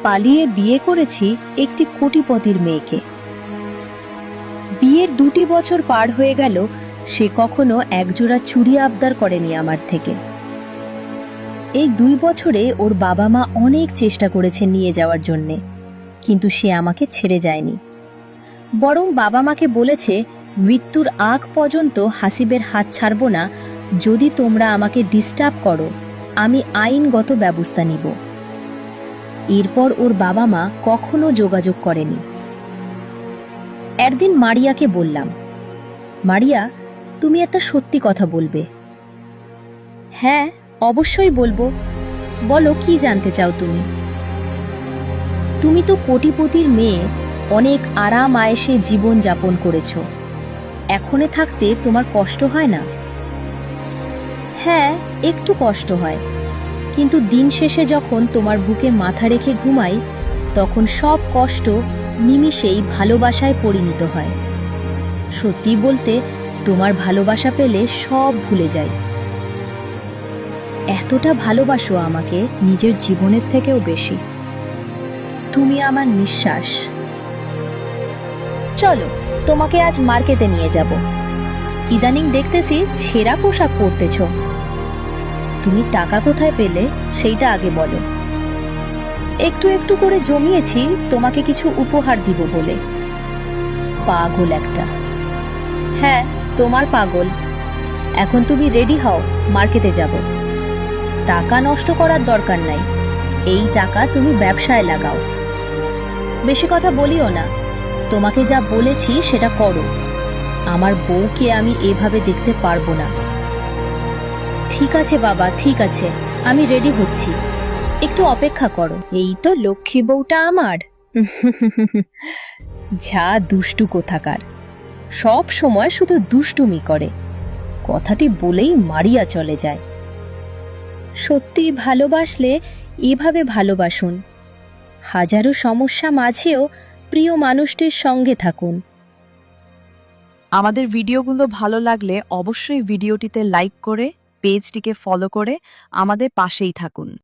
পালিয়ে বিয়ে করেছি একটি কোটিপতির মেয়েকে। বিয়ের 2টি বছর পার হয়ে গেল, সে কখনো একজোড়া চুড়ি আবদার করেনি আমার থেকে। এই 2 বছরে ওর বাবা মা অনেক চেষ্টা করেছে নিয়ে যাওয়ার জন্যে, কিন্তু সে আমাকে ছেড়ে যায়নি। বরং বাবা মাকে বলেছে মৃত্যুর আগ পর্যন্ত হাসিবের হাত ছাড়ব না। যদি তোমরা আমাকে ডিস্টার্ব করো, আমি আইনগত ব্যবস্থা নিব। এরপর ওর বাবা মা কখনো যোগাযোগ করেনি। একদিন মারিয়াকে বললাম, মারিয়া, তুমি একটা সত্যি কথা বলবে? হ্যাঁ, অবশ্যই বলবো। বলো, কি জানতে চাও তুমি? তুমি তো কোটিপতির মেয়ে, অনেক আরাম আয়েশে জীবন যাপন করেছ। এখনে থাকতে তোমার কষ্ট হয় না? হ্যাঁ, একটু কষ্ট হয়, কিন্তু দিন শেষে যখন তোমার বুকে মাথা রেখে ঘুমাই, তখন সব কষ্ট নিমিষেই ভালোবাসায় পরিণত হয়। সত্যি বলতে, তোমার ভালোবাসা পেলে সব ভুলে যাই। এতটা ভালোবাসো আমাকে নিজের জীবনের থেকেও বেশি। তুমি আমার নিঃশ্বাস। চলো, তোমাকে আজ মার্কেটে নিয়ে যাব। ইদানিং দেখতেছি ছেঁড়া পোশাক পরতেছ। তুমি টাকা কোথায় পেলে সেইটা আগে বলো। একটু একটু করে জমিয়েছি তোমাকে কিছু উপহার দিব বলে। পাগল একটা। হ্যাঁ, তোমার পাগল। এখন তুমি রেডি হও, মার্কেটে যাব। টাকা নষ্ট করার দরকার নাই, এই টাকা তুমি ব্যবসায় লাগাও। বেশি কথা বলিও না, তোমাকে যা বলেছি সেটা করো। আমার বউকে আমি এভাবে দেখতে পারবো না। ঠিক আছে বাবা, ঠিক আছে, আমি রেডি হচ্ছি, একটু অপেক্ষা করো। এই তো লক্ষ্মী বউটা আমার। যা দুষ্টু কোথাকার, সব সময় শুধু দুষ্টুমি করে। কথাটি বলেই মারিয়া চলে যায়। সত্যি ভালোবাসলে এভাবে ভালোবাসুন। হাজারো সমস্যা মাঝেও প্রিয় মানুষটির সঙ্গে থাকুন। আমাদের ভিডিওগুলো ভালো লাগলে অবশ্যই ভিডিওটিতে লাইক করে পেজটিকে ফলো করে আমাদের পাশেই থাকুন।